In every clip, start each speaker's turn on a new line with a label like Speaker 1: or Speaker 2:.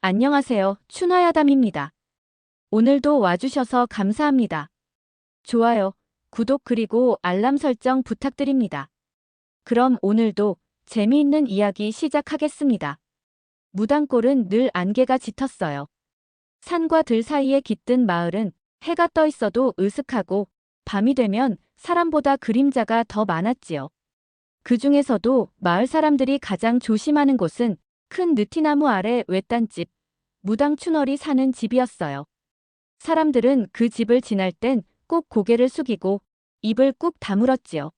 Speaker 1: 안녕하세요. 춘화야담입니다. 오늘도 와주셔서 감사합니다. 좋아요, 구독 그리고 알람 설정 부탁드립니다. 그럼 오늘도 재미있는 이야기 시작하겠습니다. 무당골은 늘 안개가 짙었어요. 산과 들 사이에 깃든 마을은 해가 떠 있어도 으슥하고 밤이 되면 사람보다 그림자가 더 많았지요. 그 중에서도 마을 사람들이 가장 조심하는 곳은 큰 느티나무 아래 외딴집, 무당 춘월이 사는 집이었어요. 사람들은 그 집을 지날 땐 꼭 고개를 숙이고 입을 꾹 다물었지요.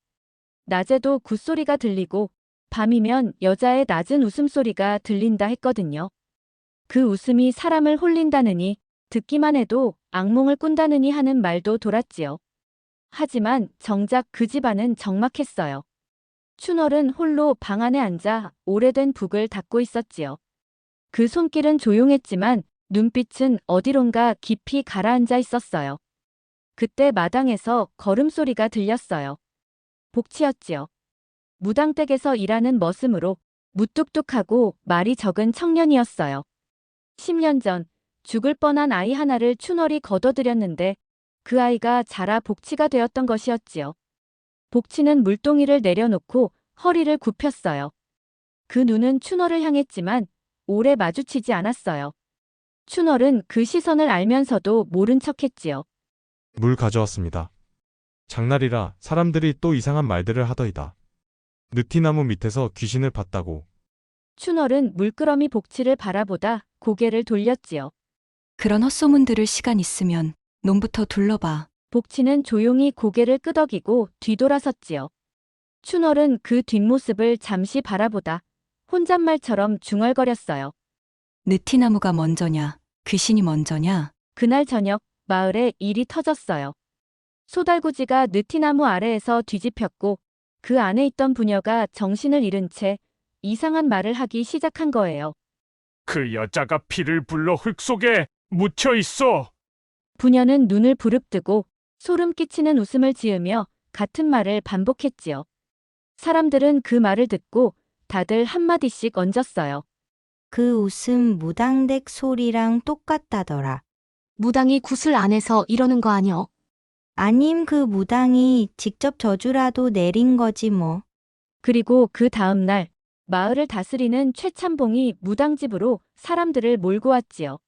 Speaker 1: 낮에도 굿소리가 들리고 밤이면 여자의 낮은 웃음소리가 들린다 했거든요. 그 웃음이 사람을 홀린다느니 듣기만 해도 악몽을 꾼다느니 하는 말도 돌았지요. 하지만 정작 그 집안은 적막했어요. 춘월은 홀로 방 안에 앉아 오래된 북을 닦고 있었지요. 그 손길은 조용했지만 눈빛은 어디론가 깊이 가라앉아 있었어요. 그때 마당에서 걸음소리가 들렸어요. 복치였지요. 무당댁에서 일하는 머슴으로 무뚝뚝하고 말이 적은 청년이었어요. 10년 전 죽을 뻔한 아이 하나를 춘월이 거둬들였는데 그 아이가 자라 복치가 되었던 것이었지요. 복치는 물동이를 내려놓고 허리를 굽혔어요. 그 눈은 춘월을 향했지만 오래 마주치지 않았어요. 춘월은 그 시선을 알면서도 모른 척했지요.
Speaker 2: 물 가져왔습니다. 장날이라 사람들이 또 이상한 말들을 하더이다. 느티나무 밑에서 귀신을 봤다고.
Speaker 1: 춘월은 물끄러미 복치를 바라보다 고개를 돌렸지요.
Speaker 3: 그런 헛소문 들을 시간 있으면 놈부터 둘러봐.
Speaker 1: 복치는 조용히 고개를 끄덕이고 뒤돌아섰지요. 춘월은 그 뒷모습을 잠시 바라보다 혼잣말처럼 중얼거렸어요.
Speaker 3: 느티나무가 먼저냐, 귀신이 먼저냐?
Speaker 1: 그날 저녁 마을에 일이 터졌어요. 소달구지가 느티나무 아래에서 뒤집혔고 그 안에 있던 부녀가 정신을 잃은 채 이상한 말을 하기 시작한 거예요.
Speaker 4: 그 여자가 피를 불러 흙 속에 묻혀 있어.
Speaker 1: 부녀는 눈을 부릅뜨고 소름 끼치는 웃음을 지으며 같은 말을 반복했지요. 사람들은 그 말을 듣고 다들 한마디씩 얹었어요.
Speaker 5: 그 웃음 무당댁 소리랑 똑같다더라.
Speaker 6: 무당이 굿을 안 해서 이러는 거 아니여?
Speaker 5: 아님 그 무당이 직접 저주라도 내린 거지 뭐.
Speaker 1: 그리고 그 다음 날 마을을 다스리는 최참봉이 무당집으로 사람들을 몰고 왔지요.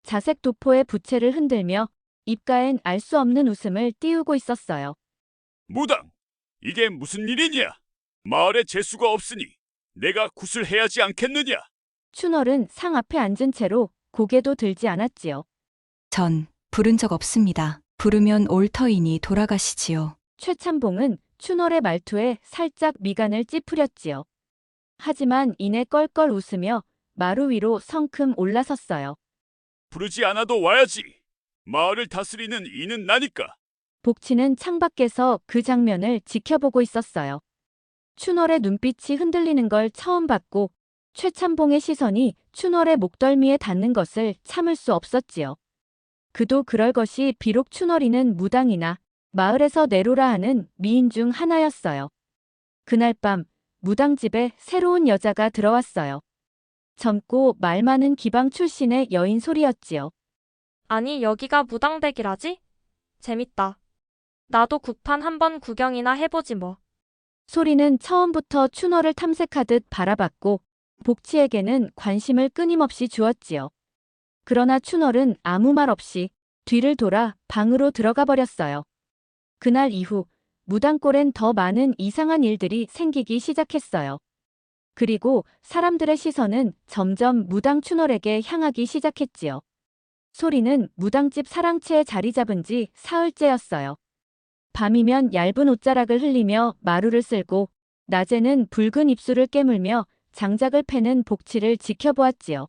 Speaker 1: 자색 도포의 부채를 흔들며 입가엔 알 수 없는 웃음을 띄우고 있었어요.
Speaker 7: 무당, 이게 무슨 일이냐? 마을에 재수가 없으니 내가 굿을 해야지 않겠느냐?
Speaker 1: 춘월은 상 앞에 앉은 채로 고개도 들지 않았지요.
Speaker 3: 전 부른 적 없습니다. 부르면 옳터이니 돌아가시지요.
Speaker 1: 최참봉은 춘월의 말투에 살짝 미간을 찌푸렸지요. 하지만 이내 껄껄 웃으며 마루 위로 성큼 올라섰어요.
Speaker 7: 부르지 않아도 와야지. 마을을 다스리는 이는 나니까.
Speaker 1: 복치는 창밖에서 그 장면을 지켜보고 있었어요. 춘월의 눈빛이 흔들리는 걸 처음 봤고 최참봉의 시선이 춘월의 목덜미에 닿는 것을 참을 수 없었지요. 그도 그럴 것이 비록 춘월이는 무당이나 마을에서 내로라 하는 미인 중 하나였어요. 그날 밤 무당집에 새로운 여자가 들어왔어요. 젊고 말 많은 기방 출신의 여인 소리였지요.
Speaker 8: 아니, 여기가 무당댁이라지? 재밌다. 나도 굿판 한번 구경이나 해보지 뭐.
Speaker 1: 소리는 처음부터 춘월을 탐색하듯 바라봤고 복치에게는 관심을 끊임없이 주었지요. 그러나 춘월은 아무 말 없이 뒤를 돌아 방으로 들어가 버렸어요. 그날 이후 무당골엔 더 많은 이상한 일들이 생기기 시작했어요. 그리고 사람들의 시선은 점점 무당 춘월에게 향하기 시작했지요. 소리는 무당집 사랑채에 자리 잡은 지 사흘째였어요. 밤이면 얇은 옷자락을 흘리며 마루를 쓸고 낮에는 붉은 입술을 깨물며 장작을 패는 복치를 지켜보았지요.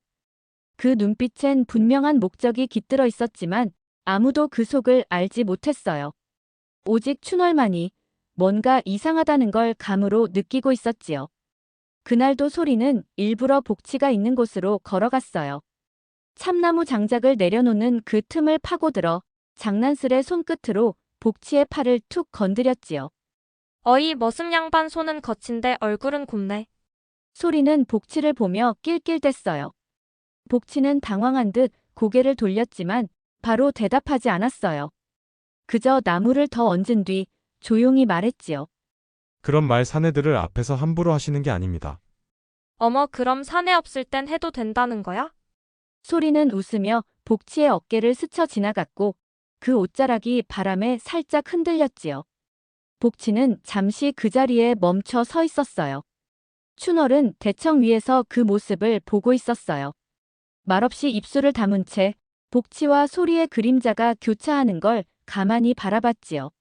Speaker 1: 그 눈빛엔 분명한 목적이 깃들어 있었지만 아무도 그 속을 알지 못했어요. 오직 춘월만이 뭔가 이상하다는 걸 감으로 느끼고 있었지요. 그날도 소리는 일부러 복치가 있는 곳으로 걸어갔어요. 참나무 장작을 내려놓는 그 틈을 파고들어 장난스레 손끝으로 복치의 팔을 툭 건드렸지요.
Speaker 8: 어이, 머슴 양반 손은 거친데 얼굴은 곱네.
Speaker 1: 소리는 복치를 보며 낄낄댔어요. 복치는 당황한 듯 고개를 돌렸지만 바로 대답하지 않았어요. 그저 나무를 더 얹은 뒤 조용히 말했지요.
Speaker 2: 그런 말 사내들을 앞에서 함부로 하시는 게 아닙니다.
Speaker 8: 어머, 그럼 사내 없을 땐 해도 된다는 거야?
Speaker 1: 소리는 웃으며 복치의 어깨를 스쳐 지나갔고 그 옷자락이 바람에 살짝 흔들렸지요. 복치는 잠시 그 자리에 멈춰 서 있었어요. 춘월은 대청 위에서 그 모습을 보고 있었어요. 말없이 입술을 다문 채 복치와 소리의 그림자가 교차하는 걸 가만히 바라봤지요.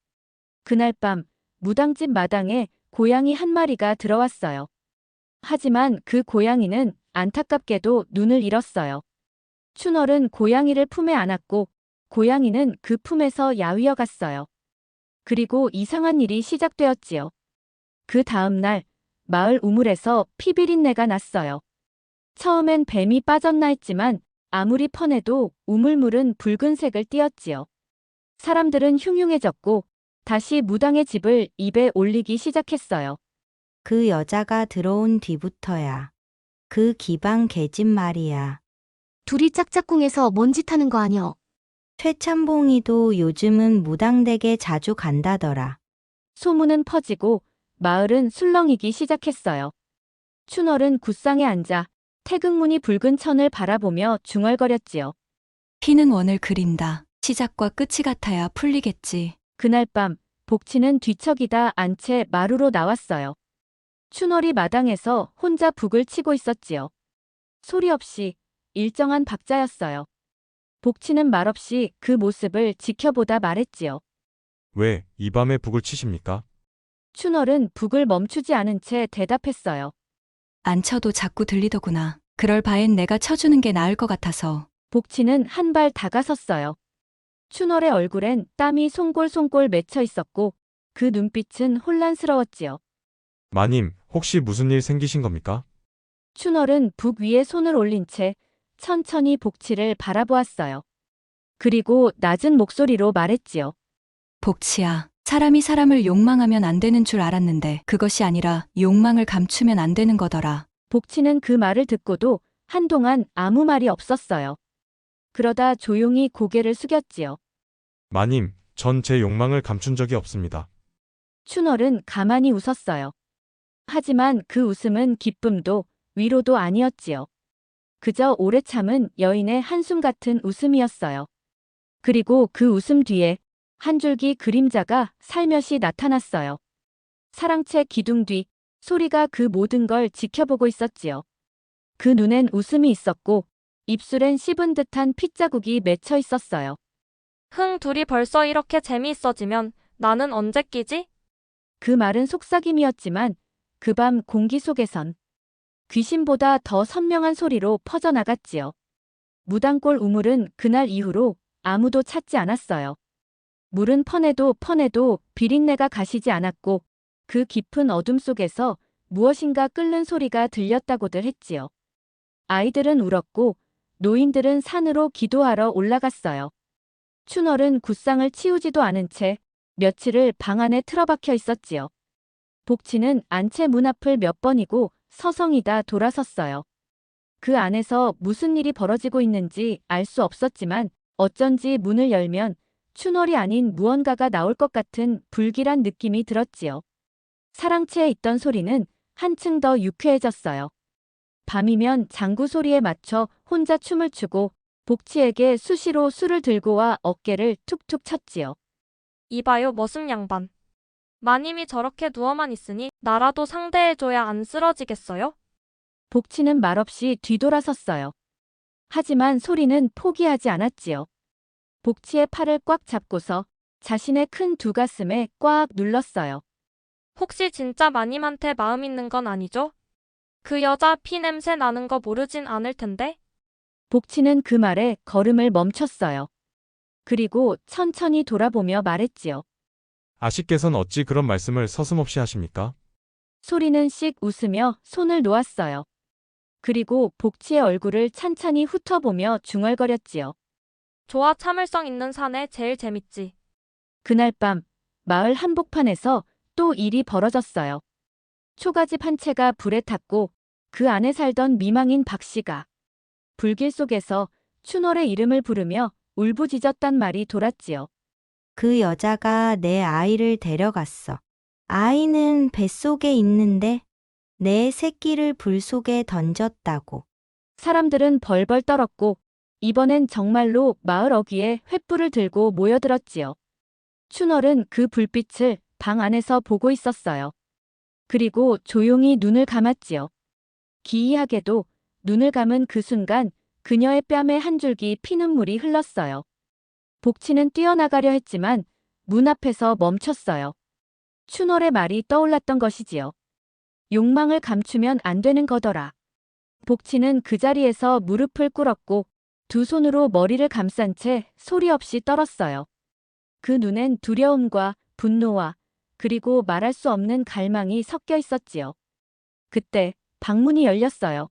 Speaker 1: 그날 밤 무당집 마당에 고양이 한 마리가 들어왔어요. 하지만 그 고양이는 안타깝게도 눈을 잃었어요. 춘월은 고양이를 품에 안았고 고양이는 그 품에서 야위어 갔어요. 그리고 이상한 일이 시작되었지요. 그 다음 날 마을 우물에서 피비린내가 났어요. 처음엔 뱀이 빠졌나 했지만 아무리 퍼내도 우물물은 붉은색을 띠었지요. 사람들은 흉흉해졌고 다시 무당의 집을 입에 올리기 시작했어요.
Speaker 5: 그 여자가 들어온 뒤부터야. 그 기방 개집 말이야.
Speaker 6: 둘이 짝짝꿍해서 뭔 짓 하는 거 아니여?
Speaker 5: 최참봉이도 요즘은 무당댁에 자주 간다더라.
Speaker 1: 소문은 퍼지고 마을은 술렁이기 시작했어요. 춘월은 굿상에 앉아 태극무늬 붉은 천을 바라보며 중얼거렸지요.
Speaker 3: 피는 원을 그린다. 시작과 끝이 같아야 풀리겠지.
Speaker 1: 그날 밤 복치는 뒤척이다 안 채 마루로 나왔어요. 춘월이 마당에서 혼자 북을 치고 있었지요. 소리 없이 일정한 박자였어요. 복치는 말없이 그 모습을 지켜보다 말했지요.
Speaker 2: 왜 이 밤에 북을 치십니까?
Speaker 1: 춘월은 북을 멈추지 않은 채 대답했어요.
Speaker 3: 안 쳐도 자꾸 들리더구나. 그럴 바엔 내가 쳐주는 게 나을 것 같아서.
Speaker 1: 복치는 한 발 다가섰어요. 춘월의 얼굴엔 땀이 송골송골 맺혀 있었고 그 눈빛은 혼란스러웠지요.
Speaker 2: 마님, 혹시 무슨 일 생기신 겁니까?
Speaker 1: 춘월은 북 위에 손을 올린 채 천천히 복치를 바라보았어요. 그리고 낮은 목소리로 말했지요.
Speaker 3: 복치야, 사람이 사람을 욕망하면 안 되는 줄 알았는데 그것이 아니라 욕망을 감추면 안 되는 거더라.
Speaker 1: 복치는 그 말을 듣고도 한동안 아무 말이 없었어요. 그러다 조용히 고개를 숙였지요.
Speaker 2: 마님, 전 제 욕망을 감춘 적이 없습니다.
Speaker 1: 춘월은 가만히 웃었어요. 하지만 그 웃음은 기쁨도 위로도 아니었지요. 그저 오래 참은 여인의 한숨 같은 웃음이었어요. 그리고 그 웃음 뒤에 한 줄기 그림자가 살며시 나타났어요. 사랑채 기둥 뒤 소리가 그 모든 걸 지켜보고 있었지요. 그 눈엔 웃음이 있었고 입술엔 씹은 듯한 핏자국이 맺혀 있었어요.
Speaker 8: 흥, 둘이 벌써 이렇게 재미있어지면 나는 언제 끼지?
Speaker 1: 그 말은 속삭임이었지만 그 밤 공기 속에선 귀신보다 더 선명한 소리로 퍼져나갔지요. 무당골 우물은 그날 이후로 아무도 찾지 않았어요. 물은 퍼내도 비린내가 가시지 않았고 그 깊은 어둠 속에서 무엇인가 끓는 소리가 들렸다고들 했지요. 아이들은 울었고 노인들은 산으로 기도하러 올라갔어요. 춘월은 굿상을 치우지도 않은 채 며칠을 방 안에 틀어박혀 있었지요. 복치는 안채 문 앞을 몇 번이고 서성이다 돌아섰어요. 그 안에서 무슨 일이 벌어지고 있는지 알 수 없었지만 어쩐지 문을 열면 춘월이 아닌 무언가가 나올 것 같은 불길한 느낌이 들었지요. 사랑채에 있던 소리는 한층 더 유쾌해졌어요. 밤이면 장구 소리에 맞춰 혼자 춤을 추고 복치에게 수시로 술을 들고 와 어깨를 툭툭 쳤지요.
Speaker 8: 이봐요, 머슴 양반. 마님이 저렇게 누워만 있으니 나라도 상대해줘야 안 쓰러지겠어요?
Speaker 1: 복치는 말없이 뒤돌아섰어요. 하지만 소리는 포기하지 않았지요. 복치의 팔을 꽉 잡고서 자신의 큰 두 가슴에 꽉 눌렀어요.
Speaker 8: 혹시 진짜 마님한테 마음 있는 건 아니죠? 그 여자 피 냄새 나는 거 모르진 않을 텐데?
Speaker 1: 복치는 그 말에 걸음을 멈췄어요. 그리고 천천히 돌아보며 말했지요.
Speaker 2: 아씨께선 어찌 그런 말씀을 서슴없이 하십니까?
Speaker 1: 소리는 씩 웃으며 손을 놓았어요. 그리고 복치의 얼굴을 찬찬히 훑어보며 중얼거렸지요.
Speaker 8: 좋아, 참을성 있는 사내 제일 재밌지.
Speaker 1: 그날 밤 마을 한복판에서 또 일이 벌어졌어요. 초가집 한 채가 불에 탔고 그 안에 살던 미망인 박 씨가 불길 속에서 춘월의 이름을 부르며 울부짖었단 말이 돌았지요.
Speaker 5: 그 여자가 내 아이를 데려갔어. 아이는 뱃속에 있는데 내 새끼를 불 속에 던졌다고.
Speaker 1: 사람들은 벌벌 떨었고 이번엔 정말로 마을 어귀에 횃불을 들고 모여들었지요. 춘월은 그 불빛을 방 안에서 보고 있었어요. 그리고 조용히 눈을 감았지요. 기이하게도 눈을 감은 그 순간 그녀의 뺨에 한 줄기 피눈물이 흘렀어요. 복치는 뛰어나가려 했지만 문 앞에서 멈췄어요. 춘월의 말이 떠올랐던 것이지요. 욕망을 감추면 안 되는 거더라. 복치는 그 자리에서 무릎을 꿇었고 두 손으로 머리를 감싼 채 소리 없이 떨었어요. 그 눈엔 두려움과 분노와 그리고 말할 수 없는 갈망이 섞여 있었지요. 그때 방문이 열렸어요.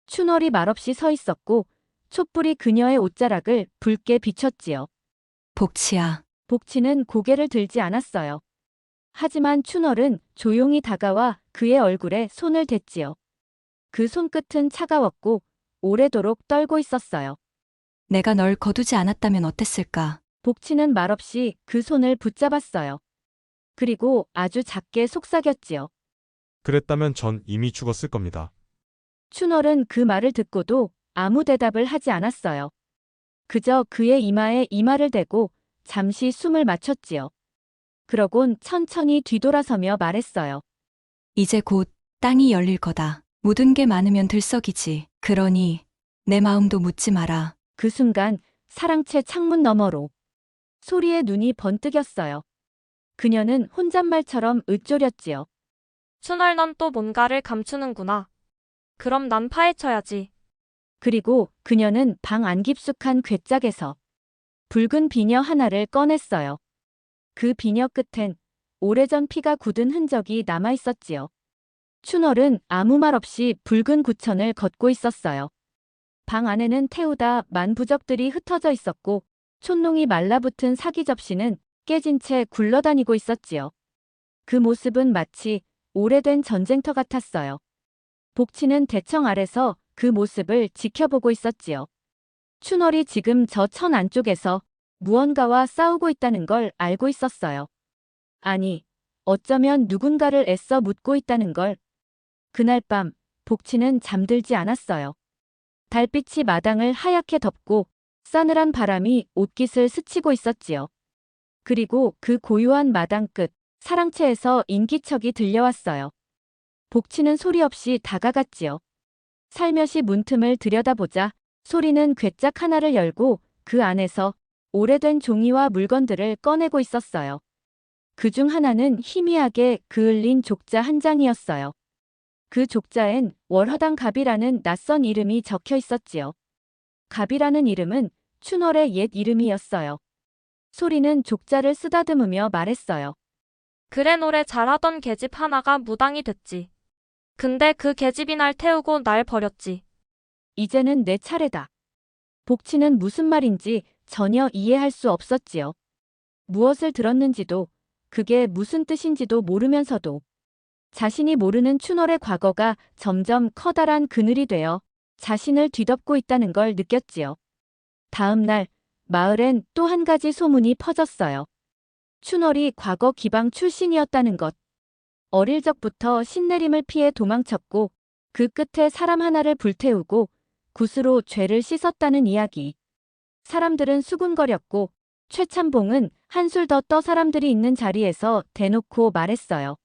Speaker 1: 춘월이 말없이 서 있었고 촛불이 그녀의 옷자락을 붉게 비췄지요.
Speaker 3: 복치야.
Speaker 1: 복치는 고개를 들지 않았어요. 하지만 춘월은 조용히 다가와 그의 얼굴에 손을 댔지요. 그 손끝은 차가웠고 오래도록 떨고 있었어요.
Speaker 3: 내가 널 거두지 않았다면 어땠을까?
Speaker 1: 복치는 말없이 그 손을 붙잡았어요. 그리고 아주 작게 속삭였지요.
Speaker 2: 그랬다면 전 이미 죽었을 겁니다.
Speaker 1: 춘월은 그 말을 듣고도 아무 대답을 하지 않았어요. 그저 그의 이마에 이마를 대고 잠시 숨을 맞췄지요. 그러곤 천천히 뒤돌아서며 말했어요.
Speaker 3: 이제 곧 땅이 열릴 거다. 묻은 게 많으면 들썩이지. 그러니 내 마음도 묻지 마라.
Speaker 1: 그 순간 사랑채 창문 너머로 소리에 눈이 번뜩였어요. 그녀는 혼잣말처럼 으쪼렸지요.
Speaker 8: 춘월 넌 또 뭔가를 감추는구나. 그럼 난 파헤쳐야지.
Speaker 1: 그리고 그녀는 방 안 깊숙한 괴짝에서 붉은 비녀 하나를 꺼냈어요. 그 비녀 끝엔 오래전 피가 굳은 흔적이 남아 있었지요. 춘월은 아무 말 없이 붉은 구천을 걷고 있었어요. 방 안에는 태우다 만 부적들이 흩어져 있었고 촛농이 말라붙은 사기 접시는 깨진 채 굴러다니고 있었지요. 그 모습은 마치 오래된 전쟁터 같았어요. 복치는 대청 아래서 그 모습을 지켜보고 있었지요. 춘월이 지금 저 천 안쪽에서 무언가와 싸우고 있다는 걸 알고 있었어요. 아니, 어쩌면 누군가를 애써 묻고 있다는 걸. 그날 밤, 복치는 잠들지 않았어요. 달빛이 마당을 하얗게 덮고 싸늘한 바람이 옷깃을 스치고 있었지요. 그리고 그 고요한 마당 끝, 사랑채에서 인기척이 들려왔어요. 복치는 소리 없이 다가갔지요. 살며시 문틈을 들여다보자 소리는 괴짝 하나를 열고 그 안에서 오래된 종이와 물건들을 꺼내고 있었어요. 그중 하나는 희미하게 그을린 족자 한 장이었어요. 그 족자엔 월화당 갑이라는 낯선 이름이 적혀 있었지요. 갑이라는 이름은 춘월의 옛 이름이었어요. 소리는 족자를 쓰다듬으며 말했어요.
Speaker 8: 그래 노래 잘하던 계집 하나가 무당이 됐지. 근데 그 계집이 날 태우고 날 버렸지.
Speaker 1: 이제는 내 차례다. 복치는 무슨 말인지 전혀 이해할 수 없었지요. 무엇을 들었는지도 그게 무슨 뜻인지도 모르면서도 자신이 모르는 춘월의 과거가 점점 커다란 그늘이 되어 자신을 뒤덮고 있다는 걸 느꼈지요. 다음 날 마을엔 또 한 가지 소문이 퍼졌어요. 춘월이 과거 기방 출신이었다는 것. 어릴 적부터 신내림을 피해 도망쳤고 그 끝에 사람 하나를 불태우고 굿으로 죄를 씻었다는 이야기. 사람들은 수군거렸고 최참봉은 한술 더 떠 사람들이 있는 자리에서 대놓고 말했어요.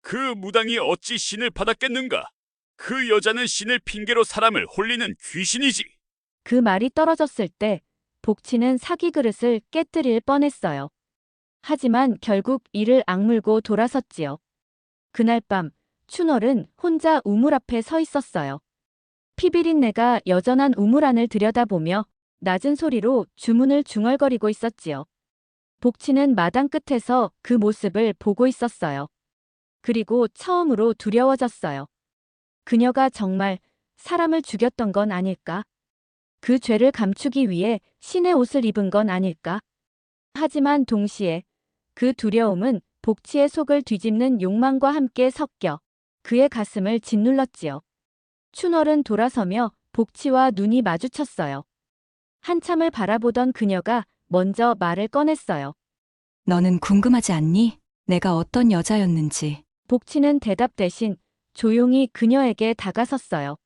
Speaker 7: 그 무당이 어찌 신을 받았겠는가? 그 여자는 신을 핑계로 사람을 홀리는 귀신이지.
Speaker 1: 그 말이 떨어졌을 때 복치는 사기 그릇을 깨뜨릴 뻔했어요. 하지만 결국 이를 악물고 돌아섰지요. 그날 밤 춘월은 혼자 우물 앞에 서 있었어요. 피비린내가 여전한 우물 안을 들여다보며 낮은 소리로 주문을 중얼거리고 있었지요. 복치는 마당 끝에서 그 모습을 보고 있었어요. 그리고 처음으로 두려워졌어요. 그녀가 정말 사람을 죽였던 건 아닐까? 그 죄를 감추기 위해 신의 옷을 입은 건 아닐까? 하지만 동시에 그 두려움은 복치의 속을 뒤집는 욕망과 함께 섞여 그의 가슴을 짓눌렀지요. 춘월은 돌아서며 복치와 눈이 마주쳤어요. 한참을 바라보던 그녀가 먼저 말을 꺼냈어요.
Speaker 3: 너는 궁금하지 않니? 내가 어떤 여자였는지.
Speaker 1: 복치는 대답 대신 조용히 그녀에게 다가섰어요.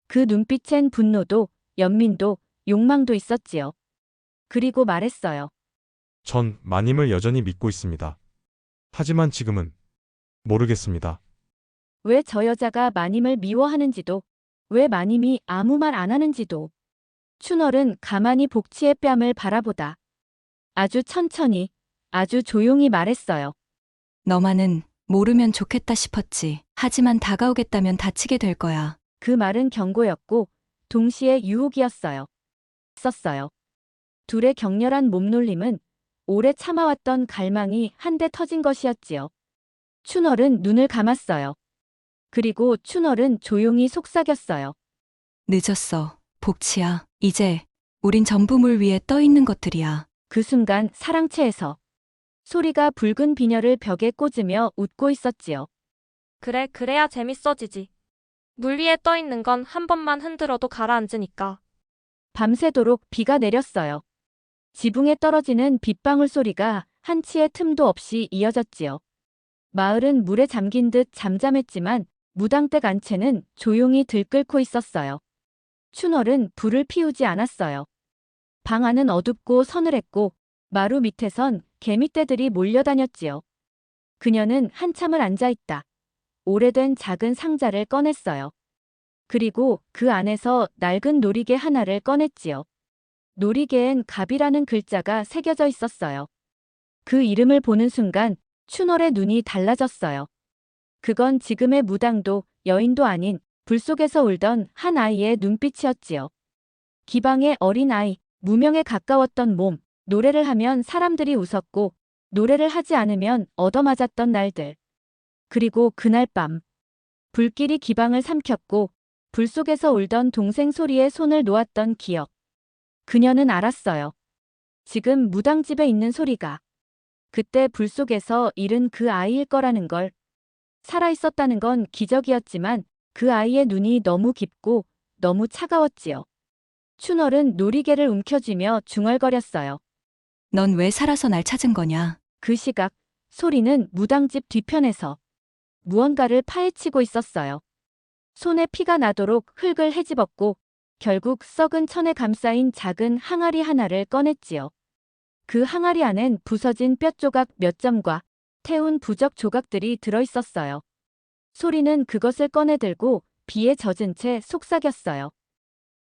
Speaker 1: 그 눈빛엔 분노도, 연민도, 욕망도 있었지요. 그리고 말했어요.
Speaker 2: 전 마님을 여전히 믿고 있습니다. 하지만 지금은 모르겠습니다.
Speaker 1: 왜 저 여자가 마님을 미워하는지도, 왜 마님이 아무 말 안 하는지도. 춘월은 가만히 복치의 뺨을 바라보다 아주 천천히, 아주 조용히 말했어요.
Speaker 3: 너만은 모르면 좋겠다 싶었지. 하지만 다가오겠다면 다치게 될 거야.
Speaker 1: 그 말은 경고였고 동시에 유혹이었어요. 썼어요. 둘의 격렬한 몸놀림은 오래 참아왔던 갈망이 한데 터진 것이었지요. 춘월은 눈을 감았어요. 그리고 춘월은 조용히 속삭였어요.
Speaker 3: 늦었어. 복치야. 이제 우린 전부 물 위에 떠 있는 것들이야.
Speaker 1: 그 순간 사랑채에서 소리가 붉은 비녀를 벽에 꽂으며 웃고 있었지요.
Speaker 8: 그래, 그래야 재밌어지지. 물 위에 떠 있는 건 한 번만 흔들어도 가라앉으니까.
Speaker 1: 밤새도록 비가 내렸어요. 지붕에 떨어지는 빗방울 소리가 한치의 틈도 없이 이어졌지요. 마을은 물에 잠긴 듯 잠잠했지만 무당댁 안채는 조용히 들끓고 있었어요. 춘월은 불을 피우지 않았어요. 방 안은 어둡고 서늘했고 마루 밑에선 개미떼들이 몰려다녔지요. 그녀는 한참을 앉아있다. 오래된 작은 상자를 꺼냈어요. 그리고 그 안에서 낡은 놀이개 하나를 꺼냈지요. 놀이개엔 갑이라는 글자가 새겨져 있었어요. 그 이름을 보는 순간 춘월의 눈이 달라졌어요. 그건 지금의 무당도 여인도 아닌 불 속에서 울던 한 아이의 눈빛이었지요. 기방의 어린 아이, 무명에 가까웠던 몸, 노래를 하면 사람들이 웃었고 노래를 하지 않으면 얻어맞았던 날들. 그리고 그날 밤 불길이 기방을 삼켰고 불 속에서 울던 동생 소리에 손을 놓았던 기억. 그녀는 알았어요. 지금 무당집에 있는 소리가 그때 불 속에서 잃은 그 아이일 거라는 걸. 살아있었다는 건 기적이었지만 그 아이의 눈이 너무 깊고 너무 차가웠지요. 춘월은 놀이개를 움켜쥐며 중얼거렸어요.
Speaker 3: 넌 왜 살아서 날 찾은 거냐?
Speaker 1: 그 시각 소리는 무당집 뒤편에서 무언가를 파헤치고 있었어요. 손에 피가 나도록 흙을 헤집었고 결국 썩은 천에 감싸인 작은 항아리 하나를 꺼냈지요. 그 항아리 안엔 부서진 뼈조각 몇 점과 태운 부적 조각들이 들어있었어요. 소리는 그것을 꺼내들고 비에 젖은 채 속삭였어요.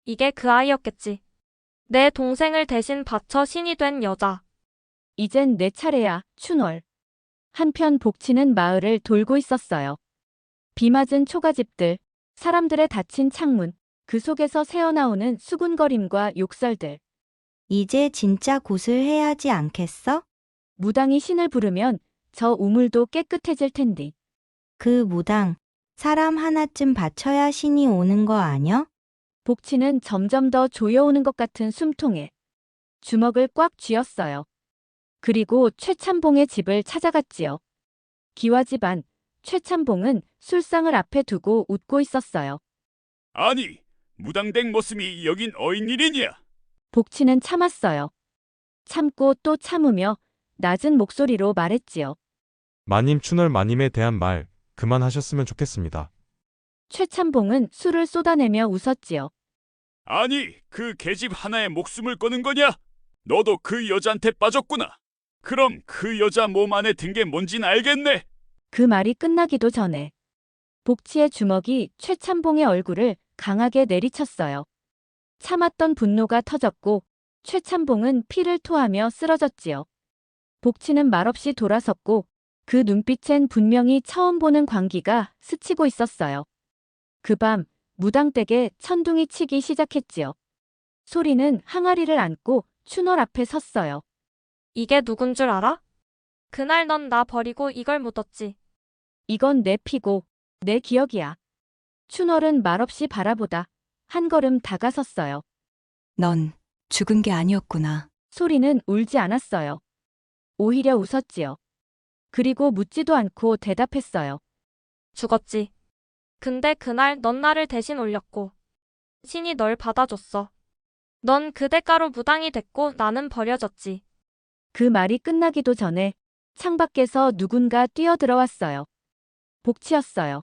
Speaker 8: 이게 그 아이였겠지. 내 동생을 대신 바쳐 신이 된 여자.
Speaker 1: 이젠 내 차례야, 춘월. 한편 복치는 마을을 돌고 있었어요. 비 맞은 초가집들, 사람들의 닫힌 창문, 그 속에서 새어나오는 수군거림과 욕설들.
Speaker 5: 이제 진짜 굿을 해야지 않겠어?
Speaker 1: 무당이 신을 부르면 저 우물도 깨끗해질 텐데.
Speaker 5: 그 무당, 사람 하나쯤 바쳐야 신이 오는 거 아냐?
Speaker 1: 복치는 점점 더 조여오는 것 같은 숨통에 주먹을 꽉 쥐었어요. 그리고 최참봉의 집을 찾아갔지요. 기와집 안, 최참봉은 술상을 앞에 두고 웃고 있었어요.
Speaker 7: 아니, 무당댁 모습이 여긴 어인일이냐?
Speaker 1: 복치는 참았어요. 참고 또 참으며 낮은 목소리로 말했지요.
Speaker 2: 마님 춘월 마님에 대한 말 그만하셨으면 좋겠습니다.
Speaker 1: 최참봉은 술을 쏟아내며 웃었지요.
Speaker 7: 아니, 그 계집 하나에 목숨을 거는 거냐? 너도 그 여자한테 빠졌구나. 그럼 그 여자 몸 안에 든 게 뭔진 알겠네.
Speaker 1: 그 말이 끝나기도 전에 복치의 주먹이 최참봉의 얼굴을 강하게 내리쳤어요. 참았던 분노가 터졌고 최참봉은 피를 토하며 쓰러졌지요. 복치는 말없이 돌아섰고 그 눈빛엔 분명히 처음 보는 광기가 스치고 있었어요. 그 밤 무당댁에 천둥이 치기 시작했지요. 소리는 항아리를 안고 춘월 앞에 섰어요.
Speaker 8: 이게 누군 줄 알아? 그날 넌 나 버리고 이걸 묻었지.
Speaker 1: 이건 내 피고 내 기억이야. 춘월은 말없이 바라보다 한 걸음 다가섰어요.
Speaker 3: 넌 죽은 게 아니었구나.
Speaker 1: 소리는 울지 않았어요. 오히려 웃었지요. 그리고 묻지도 않고 대답했어요.
Speaker 8: 죽었지. 근데 그날 넌 나를 대신 올렸고 신이 널 받아줬어. 넌 그 대가로 무당이 됐고 나는 버려졌지.
Speaker 1: 그 말이 끝나기도 전에 창밖에서 누군가 뛰어들어왔어요. 복치였어요.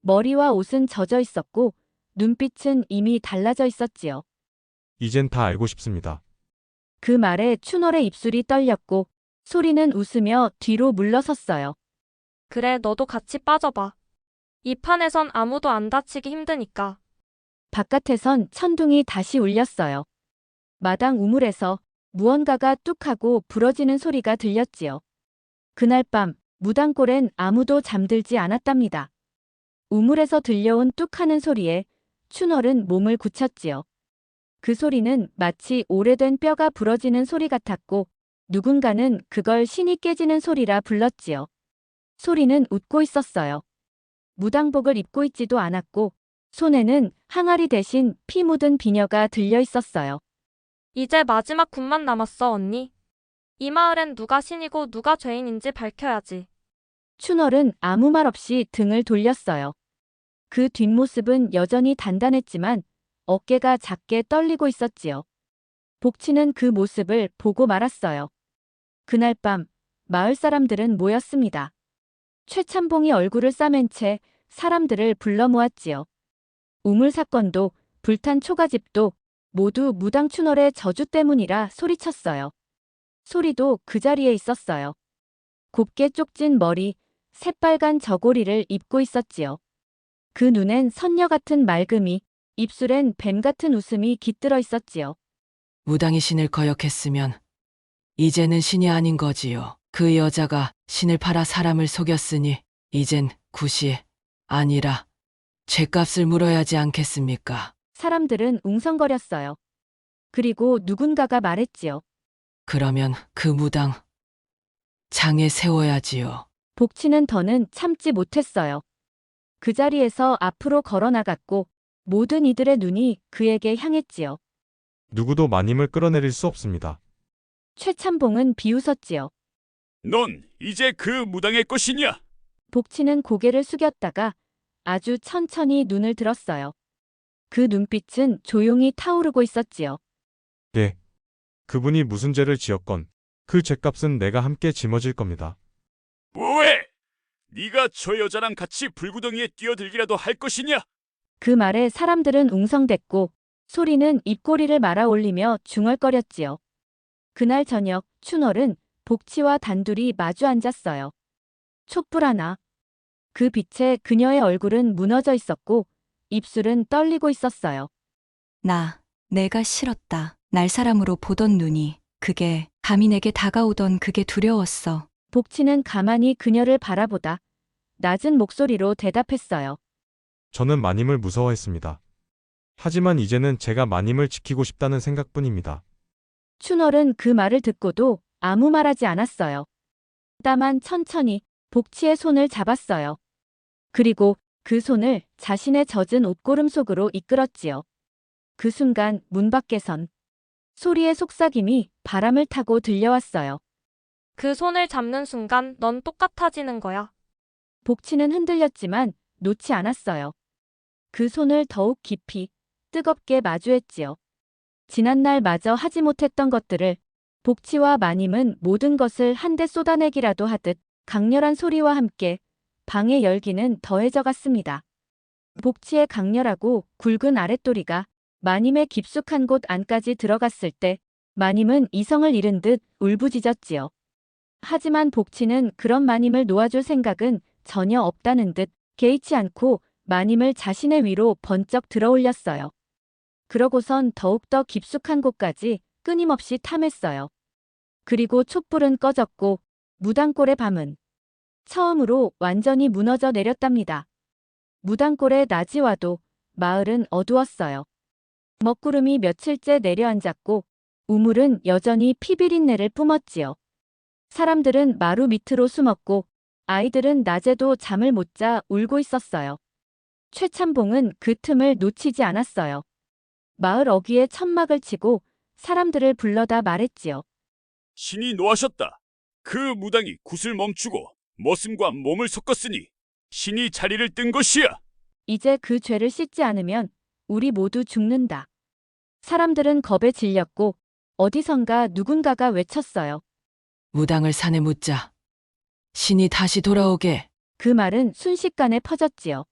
Speaker 1: 머리와 옷은 젖어 있었고 눈빛은 이미 달라져 있었지요.
Speaker 2: 이젠 다 알고 싶습니다.
Speaker 1: 그 말에 춘월의 입술이 떨렸고 소리는 웃으며 뒤로 물러섰어요.
Speaker 8: 그래, 너도 같이 빠져봐. 이 판에선 아무도 안 다치기 힘드니까.
Speaker 1: 바깥에선 천둥이 다시 울렸어요. 마당 우물에서 무언가가 뚝하고 부러지는 소리가 들렸지요. 그날 밤 무당골엔 아무도 잠들지 않았답니다. 우물에서 들려온 뚝하는 소리에 춘월은 몸을 굳혔지요. 그 소리는 마치 오래된 뼈가 부러지는 소리 같았고 누군가는 그걸 신이 깨지는 소리라 불렀지요. 소리는 웃고 있었어요. 무당복을 입고 있지도 않았고 손에는 항아리 대신 피 묻은 비녀가 들려 있었어요.
Speaker 8: 이제 마지막 군만 남았어, 언니. 이 마을엔 누가 신이고 누가 죄인인지 밝혀야지.
Speaker 1: 춘월은 아무 말 없이 등을 돌렸어요. 그 뒷모습은 여전히 단단했지만 어깨가 작게 떨리고 있었지요. 복치는 그 모습을 보고 말았어요. 그날 밤 마을 사람들은 모였습니다. 최참봉이 얼굴을 싸맨 채 사람들을 불러 모았지요. 우물 사건도 불탄 초가집도 모두 무당 춘월의 저주 때문이라 소리쳤어요. 소리도 그 자리에 있었어요. 곱게 쪽진 머리, 새빨간 저고리를 입고 있었지요. 그 눈엔 선녀 같은 맑음이, 입술엔 뱀 같은 웃음이 깃들어 있었지요.
Speaker 9: 무당이 신을 거역했으면 이제는 신이 아닌 거지요. 그 여자가 신을 팔아 사람을 속였으니 이젠 굿이 아니라 죗값을 물어야 하지 않겠습니까?
Speaker 1: 사람들은 웅성거렸어요. 그리고 누군가가 말했지요.
Speaker 9: 그러면 그 무당 장에 세워야지요.
Speaker 1: 복치는 더는 참지 못했어요. 그 자리에서 앞으로 걸어나갔고 모든 이들의 눈이 그에게 향했지요.
Speaker 2: 누구도 마님을 끌어내릴 수 없습니다.
Speaker 1: 최참봉은 비웃었지요.
Speaker 7: 넌 이제 그 무당의 것이냐?
Speaker 1: 복치는 고개를 숙였다가 아주 천천히 눈을 들었어요. 그 눈빛은 조용히 타오르고 있었지요.
Speaker 2: 네. 그분이 무슨 죄를 지었건 그 죄값은 내가 함께 짊어질 겁니다.
Speaker 7: 뭐해? 네가 저 여자랑 같이 불구덩이에 뛰어들기라도 할 것이냐?
Speaker 1: 그 말에 사람들은 웅성댔고 소리는 입꼬리를 말아 올리며 중얼거렸지요. 그날 저녁 춘월은 복치와 단둘이 마주 앉았어요. 촛불 하나. 그 빛에 그녀의 얼굴은 무너져 있었고 입술은 떨리고 있었어요.
Speaker 3: 내가 싫었다. 날 사람으로 보던 눈이, 그게, 감히 내게 다가오던 그게 두려웠어.
Speaker 1: 복치는 가만히 그녀를 바라보다 낮은 목소리로 대답했어요.
Speaker 2: 저는 마님을 무서워했습니다. 하지만 이제는 제가 마님을 지키고 싶다는 생각뿐입니다.
Speaker 1: 춘월은 그 말을 듣고도 아무 말하지 않았어요. 다만 천천히 복치의 손을 잡았어요. 그리고 그 손을 자신의 젖은 옷고름 속으로 이끌었지요. 그 순간 문 밖에선 소리의 속삭임이 바람을 타고 들려왔어요.
Speaker 8: 그 손을 잡는 순간 넌 똑같아지는 거야.
Speaker 1: 복치는 흔들렸지만 놓지 않았어요. 그 손을 더욱 깊이, 뜨겁게 마주했지요. 지난날 마저 하지 못했던 것들을 복치와 마님은 모든 것을 한데 쏟아내기라도 하듯 강렬한 소리와 함께 방의 열기는 더해져 갔습니다. 복치의 강렬하고 굵은 아랫도리가 마님의 깊숙한 곳 안까지 들어갔을 때 마님은 이성을 잃은 듯 울부짖었지요. 하지만 복치는 그런 마님을 놓아줄 생각은 전혀 없다는 듯 개의치 않고 마님을 자신의 위로 번쩍 들어올렸어요. 그러고선 더욱더 깊숙한 곳까지 끊임없이 탐했어요. 그리고 촛불은 꺼졌고 무당골의 밤은 처음으로 완전히 무너져 내렸답니다. 무당골의 낮이 와도 마을은 어두웠어요. 먹구름이 며칠째 내려앉았고 우물은 여전히 피비린내를 뿜었지요. 사람들은 마루 밑으로 숨었고 아이들은 낮에도 잠을 못 자 울고 있었어요. 최참봉은 그 틈을 놓치지 않았어요. 마을 어귀에 천막을 치고 사람들을 불러다 말했지요.
Speaker 7: 신이 노하셨다. 그 무당이 굿을 멈추고 머슴과 몸을 섞었으니 신이 자리를 뜬 것이야.
Speaker 1: 이제 그 죄를 씻지 않으면 우리 모두 죽는다. 사람들은 겁에 질렸고 어디선가 누군가가 외쳤어요.
Speaker 9: 무당을 산에 묻자. 신이 다시 돌아오게.
Speaker 1: 그 말은 순식간에 퍼졌지요.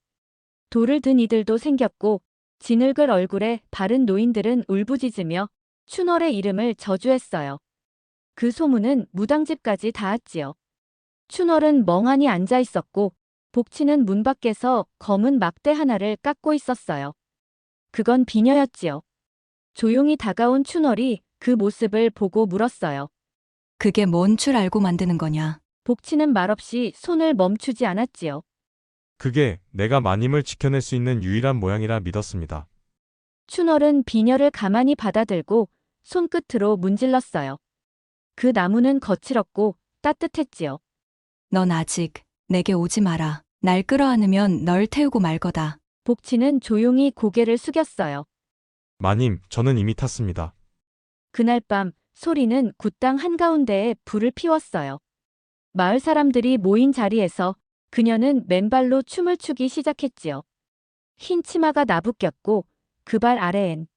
Speaker 1: 돌을 든 이들도 생겼고 진흙을 얼굴에 바른 노인들은 울부짖으며 춘월의 이름을 저주했어요. 그 소문은 무당집까지 닿았지요. 춘월은 멍하니 앉아 있었고 복치는 문 밖에서 검은 막대 하나를 깎고 있었어요. 그건 비녀였지요. 조용히 다가온 춘월이 그 모습을 보고 물었어요.
Speaker 3: 그게 뭔 줄 알고 만드는 거냐?
Speaker 1: 복치는 말없이 손을 멈추지 않았지요.
Speaker 2: 그게 내가 마님을 지켜낼 수 있는 유일한 모양이라 믿었습니다.
Speaker 1: 춘월은 비녀를 가만히 받아들고 손끝으로 문질렀어요. 그 나무는 거칠었고 따뜻했지요.
Speaker 3: 넌 아직 내게 오지 마라. 날 끌어안으면 널 태우고 말 거다.
Speaker 1: 복치는 조용히 고개를 숙였어요.
Speaker 2: 마님, 저는 이미 탔습니다.
Speaker 1: 그날 밤 소리는 굿당 한가운데에 불을 피웠어요. 마을 사람들이 모인 자리에서 그녀는 맨발로 춤을 추기 시작했지요. 흰 치마가 나부꼈고 그 발 아래엔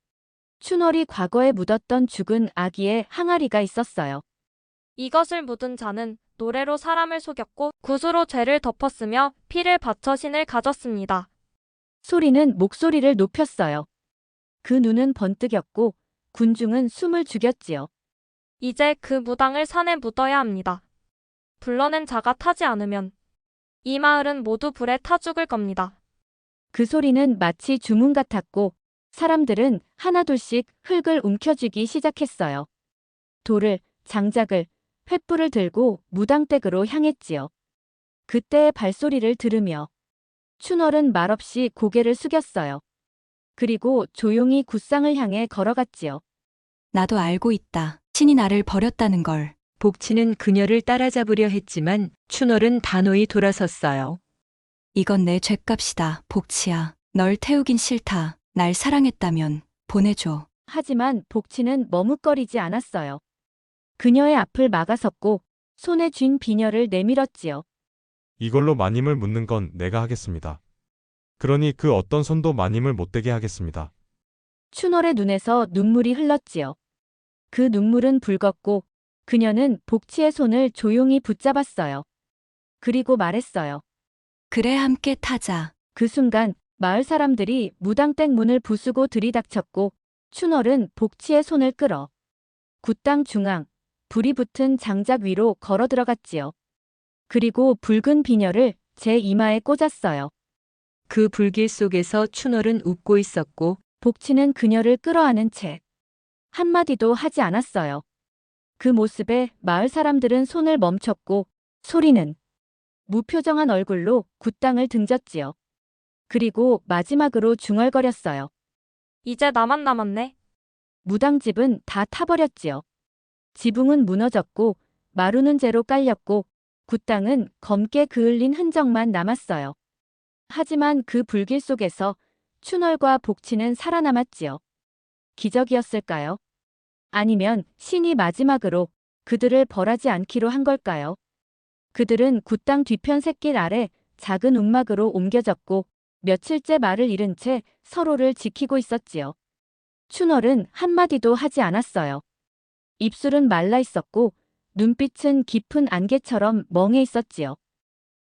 Speaker 1: 춘월이 과거에 묻었던 죽은 아기의 항아리가 있었어요.
Speaker 8: 이것을 묻은 자는 노래로 사람을 속였고 굿으로 죄를 덮었으며 피를 바쳐 신을 가졌습니다.
Speaker 1: 소리는 목소리를 높였어요. 그 눈은 번뜩였고 군중은 숨을 죽였지요.
Speaker 8: 이제 그 무당을 산에 묻어야 합니다. 불러낸 자가 타지 않으면 이 마을은 모두 불에 타 죽을 겁니다.
Speaker 1: 그 소리는 마치 주문 같았고 사람들은 하나둘씩 흙을 움켜쥐기 시작했어요. 돌을, 장작을, 횃불을 들고 무당댁으로 향했지요. 그때의 발소리를 들으며 춘월은 말없이 고개를 숙였어요. 그리고 조용히 굿상을 향해 걸어갔지요.
Speaker 3: 나도 알고 있다. 신이 나를 버렸다는 걸.
Speaker 10: 복치는 그녀를 따라잡으려 했지만 춘월은 단호히 돌아섰어요.
Speaker 3: 이건 내 죗값이다, 복치야. 널 태우긴 싫다. 날 사랑했다면 보내줘.
Speaker 1: 하지만 복치는 머뭇거리지 않았어요. 그녀의 앞을 막아섰고 손에 쥔 비녀를 내밀었지요.
Speaker 2: 이걸로 마님을 묻는 건 내가 하겠습니다. 그러니 그 어떤 손도 마님을 못되게 하겠습니다.
Speaker 1: 춘월의 눈에서 눈물이 흘렀지요. 그 눈물은 붉었고 그녀는 복치의 손을 조용히 붙잡았어요. 그리고 말했어요.
Speaker 3: 그래, 함께 타자.
Speaker 1: 그 순간 마을 사람들이 무당댁 문을 부수고 들이닥쳤고 춘월은 복치의 손을 끌어 굿당 중앙, 불이 붙은 장작 위로 걸어 들어갔지요. 그리고 붉은 비녀를 제 이마에 꽂았어요.
Speaker 10: 그 불길 속에서 춘월은 웃고 있었고
Speaker 1: 복치는 그녀를 끌어안은 채 한마디도 하지 않았어요. 그 모습에 마을 사람들은 손을 멈췄고 소리는 무표정한 얼굴로 굿당을 등졌지요. 그리고 마지막으로 중얼거렸어요.
Speaker 8: 이제 나만 남았네.
Speaker 1: 무당집은 다 타버렸지요. 지붕은 무너졌고 마루는 재로 깔렸고 굿당은 검게 그을린 흔적만 남았어요. 하지만 그 불길 속에서 춘월과 복치는 살아남았지요. 기적이었을까요? 아니면 신이 마지막으로 그들을 벌하지 않기로 한 걸까요? 그들은 굿당 뒤편 샛길 아래 작은 움막으로 옮겨졌고 며칠째 말을 잃은 채 서로를 지키고 있었지요. 춘월은 한마디도 하지 않았어요. 입술은 말라 있었고 눈빛은 깊은 안개처럼 멍해 있었지요.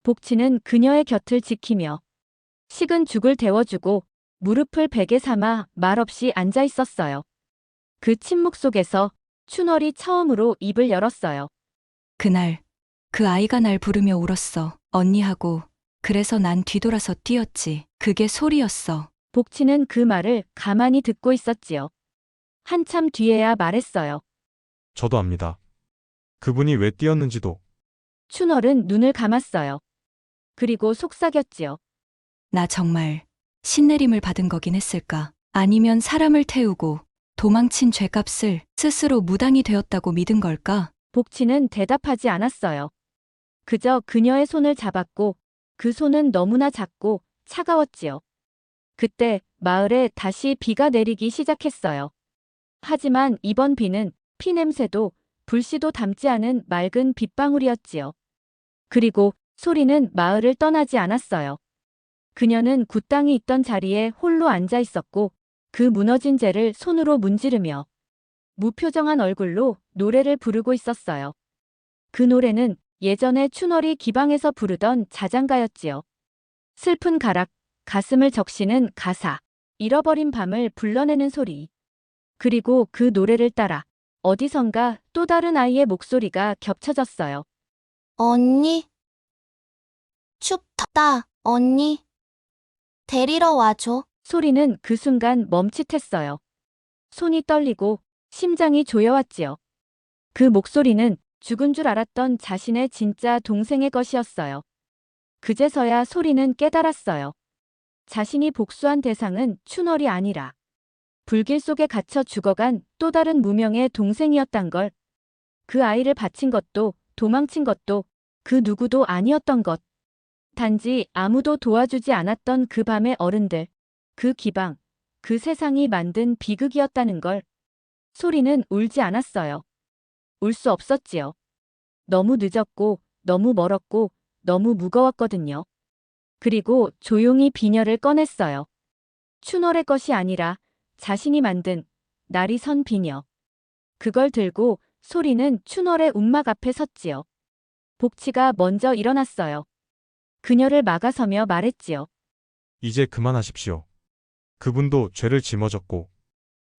Speaker 1: 복치는 그녀의 곁을 지키며 식은 죽을 데워주고 무릎을 베개 삼아 말없이 앉아 있었어요. 그 침묵 속에서 춘월이 처음으로 입을 열었어요.
Speaker 3: 그날 그 아이가 날 부르며 울었어. 언니하고. 그래서 난 뒤돌아서 뛰었지. 그게 소리였어.
Speaker 1: 복치는 그 말을 가만히 듣고 있었지요. 한참 뒤에야 말했어요.
Speaker 2: 저도 압니다. 그분이 왜 뛰었는지도.
Speaker 1: 춘월은 눈을 감았어요. 그리고 속삭였지요.
Speaker 3: 나 정말 신내림을 받은 거긴 했을까? 아니면 사람을 태우고 도망친 죗값을 스스로 무당이 되었다고 믿은 걸까?
Speaker 1: 복치는 대답하지 않았어요. 그저 그녀의 손을 잡았고 그 손은 너무나 작고 차가웠지요. 그때 마을에 다시 비가 내리기 시작했어요. 하지만 이번 비는 피 냄새도 불씨도 담지 않은 맑은 빗방울이었지요. 그리고 소리는 마을을 떠나지 않았어요. 그녀는 굿당이 있던 자리에 홀로 앉아 있었고 그 무너진 재를 손으로 문지르며 무표정한 얼굴로 노래를 부르고 있었어요. 그 노래는 예전에 춘월이 기방에서 부르던 자장가였지요. 슬픈 가락, 가슴을 적시는 가사, 잃어버린 밤을 불러내는 소리. 그리고 그 노래를 따라 어디선가 또 다른 아이의 목소리가 겹쳐졌어요.
Speaker 6: 언니. 춥다, 언니. 데리러 와줘.
Speaker 1: 소리는 그 순간 멈칫했어요. 손이 떨리고 심장이 조여왔지요. 그 목소리는 죽은 줄 알았던 자신의 진짜 동생의 것이었어요. 그제서야 소리는 깨달았어요. 자신이 복수한 대상은 춘월이 아니라 불길 속에 갇혀 죽어간 또 다른 무명의 동생이었단 걸. 그 아이를 바친 것도 도망친 것도 그 누구도 아니었던 것. 단지 아무도 도와주지 않았던 그 밤의 어른들, 그 기방, 그 세상이 만든 비극이었다는 걸. 소리는 울지 않았어요. 울 수 없었지요. 너무 늦었고, 너무 멀었고, 너무 무거웠거든요. 그리고 조용히 비녀를 꺼냈어요. 춘월의 것이 아니라 자신이 만든 날이 선 비녀. 그걸 들고 소리는 춘월의 움막 앞에 섰지요. 복치가 먼저 일어났어요. 그녀를 막아서며 말했지요.
Speaker 2: 이제 그만하십시오. 그분도 죄를 짊어졌고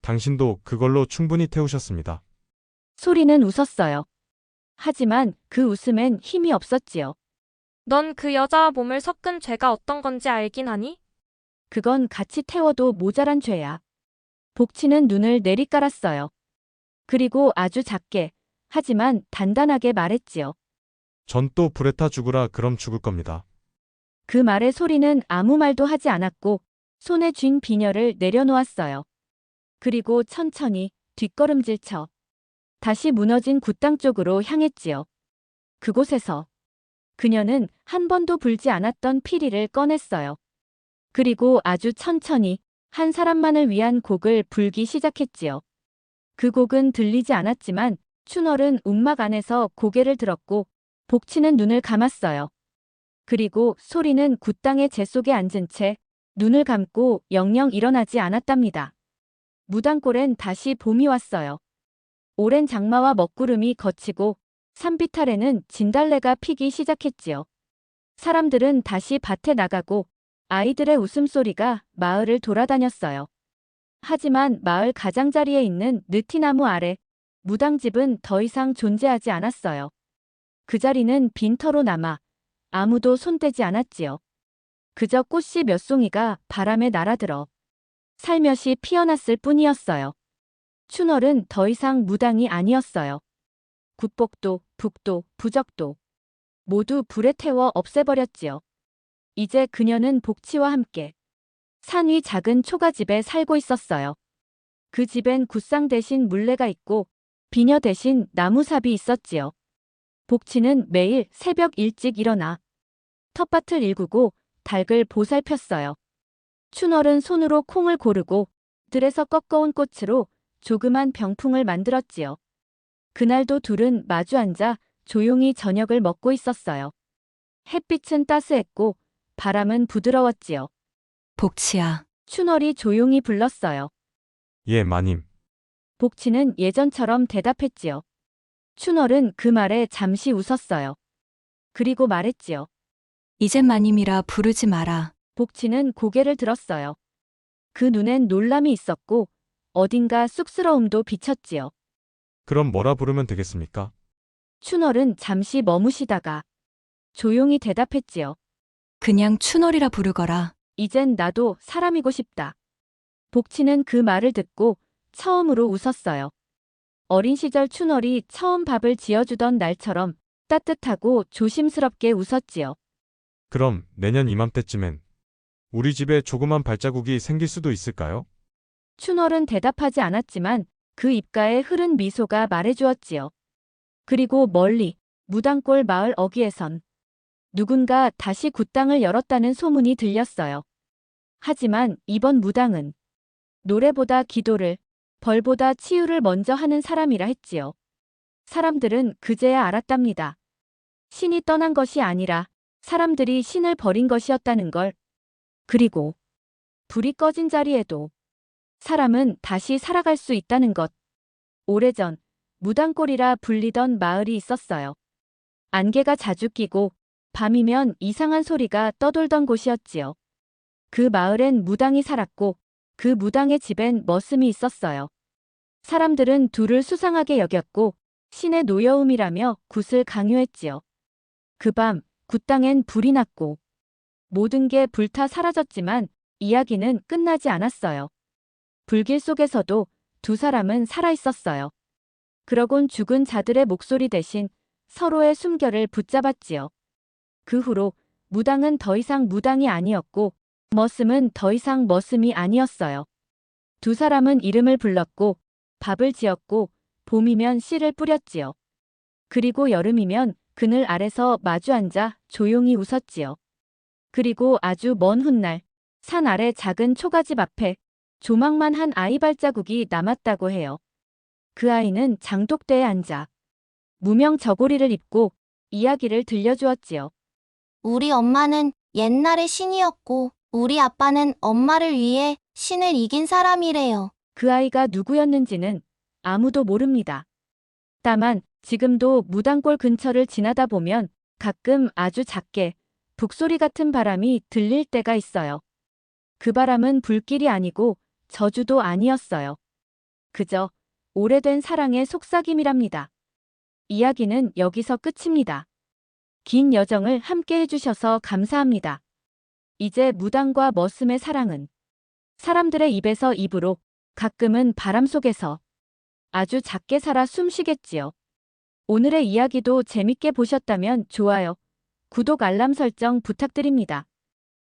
Speaker 2: 당신도 그걸로 충분히 태우셨습니다.
Speaker 1: 소리는 웃었어요. 하지만 그 웃음엔 힘이 없었지요.
Speaker 8: 넌 그 여자와 몸을 섞은 죄가 어떤 건지 알긴 하니?
Speaker 1: 그건 같이 태워도 모자란 죄야. 복치는 눈을 내리깔았어요. 그리고 아주 작게, 하지만 단단하게 말했지요.
Speaker 2: 전 또 불에 타 죽으라 그럼 죽을 겁니다.
Speaker 1: 그 말에 소리는 아무 말도 하지 않았고 손에 쥔 비녀를 내려놓았어요. 그리고 천천히 뒷걸음질쳐 다시 무너진 굿당 쪽으로 향했지요. 그곳에서 그녀는 한 번도 불지 않았던 피리를 꺼냈어요. 그리고 아주 천천히 한 사람만을 위한 곡을 불기 시작했지요. 그 곡은 들리지 않았지만 춘월은 움막 안에서 고개를 들었고 복치는 눈을 감았어요. 그리고 소리는 굿당의 재 속에 앉은 채 눈을 감고 영영 일어나지 않았답니다. 무당골엔 다시 봄이 왔어요. 오랜 장마와 먹구름이 걷히고 산비탈에는 진달래가 피기 시작했지요. 사람들은 다시 밭에 나가고 아이들의 웃음소리가 마을을 돌아다녔어요. 하지만 마을 가장자리에 있는 느티나무 아래 무당집은 더 이상 존재하지 않았어요. 그 자리는 빈터로 남아 아무도 손대지 않았지요. 그저 꽃씨 몇 송이가 바람에 날아들어 살며시 피어났을 뿐이었어요. 춘월은 더 이상 무당이 아니었어요. 굿복도, 북도, 부적도 모두 불에 태워 없애버렸지요. 이제 그녀는 복치와 함께 산 위 작은 초가집에 살고 있었어요. 그 집엔 굿상 대신 물레가 있고 비녀 대신 나무삽이 있었지요. 복치는 매일 새벽 일찍 일어나 텃밭을 일구고 닭을 보살폈어요. 춘월은 손으로 콩을 고르고 들에서 꺾어온 꽃으로 조그만 병풍을 만들었지요. 그날도 둘은 마주 앉아 조용히 저녁을 먹고 있었어요. 햇빛은 따스했고 바람은 부드러웠지요.
Speaker 3: 복치야,
Speaker 1: 춘월이 조용히 불렀어요.
Speaker 2: 예, 마님.
Speaker 1: 복치는 예전처럼 대답했지요. 춘월은 그 말에 잠시 웃었어요. 그리고 말했지요.
Speaker 3: 이젠 마님이라 부르지 마라.
Speaker 1: 복치는 고개를 들었어요. 그 눈엔 놀람이 있었고 어딘가 쑥스러움도 비쳤지요.
Speaker 2: 그럼 뭐라 부르면 되겠습니까?
Speaker 1: 춘월은 잠시 머무시다가 조용히 대답했지요.
Speaker 3: 그냥 춘월이라 부르거라.
Speaker 1: 이젠 나도 사람이고 싶다. 복치는 그 말을 듣고 처음으로 웃었어요. 어린 시절 춘월이 처음 밥을 지어주던 날처럼 따뜻하고 조심스럽게 웃었지요.
Speaker 2: 그럼 내년 이맘때쯤엔 우리 집에 조그만 발자국이 생길 수도 있을까요?
Speaker 1: 춘월은 대답하지 않았지만 그 입가에 흐른 미소가 말해주었지요. 그리고 멀리 무당골 마을 어귀에선 누군가 다시 굿당을 열었다는 소문이 들렸어요. 하지만 이번 무당은 노래보다 기도를, 벌보다 치유를 먼저 하는 사람이라 했지요. 사람들은 그제야 알았답니다. 신이 떠난 것이 아니라 사람들이 신을 버린 것이었다는 걸. 그리고 불이 꺼진 자리에도 사람은 다시 살아갈 수 있다는 것. 오래전 무당골이라 불리던 마을이 있었어요. 안개가 자주 끼고 밤이면 이상한 소리가 떠돌던 곳이었지요. 그 마을엔 무당이 살았고 그 무당의 집엔 머슴이 있었어요. 사람들은 둘을 수상하게 여겼고 신의 노여움이라며 굿을 강요했지요. 그 밤 굿당엔 불이 났고 모든 게 불타 사라졌지만 이야기는 끝나지 않았어요. 불길 속에서도 두 사람은 살아 있었어요. 그러곤 죽은 자들의 목소리 대신 서로의 숨결을 붙잡았지요. 그 후로 무당은 더 이상 무당이 아니었고 머슴은 더 이상 머슴이 아니었어요. 두 사람은 이름을 불렀고 밥을 지었고 봄이면 씨를 뿌렸지요. 그리고 여름이면 그늘 아래서 마주 앉아 조용히 웃었지요. 그리고 아주 먼 훗날 산 아래 작은 초가집 앞에 조망만 한 아이 발자국이 남았다고 해요. 그 아이는 장독대에 앉아 무명 저고리를 입고 이야기를 들려주었지요.
Speaker 6: 우리 엄마는 옛날에 신이었고, 우리 아빠는 엄마를 위해 신을 이긴 사람이래요.
Speaker 1: 그 아이가 누구였는지는 아무도 모릅니다. 다만 지금도 무당골 근처를 지나다 보면 가끔 아주 작게 북소리 같은 바람이 들릴 때가 있어요. 그 바람은 불길이 아니고 저주도 아니었어요. 그저 오래된 사랑의 속삭임이랍니다. 이야기는 여기서 끝입니다. 긴 여정을 함께 해주셔서 감사합니다. 이제 무당과 머슴의 사랑은 사람들의 입에서 입으로, 가끔은 바람 속에서 아주 작게 살아 숨쉬겠지요. 오늘의 이야기도 재밌게 보셨다면 좋아요, 구독 알람 설정 부탁드립니다.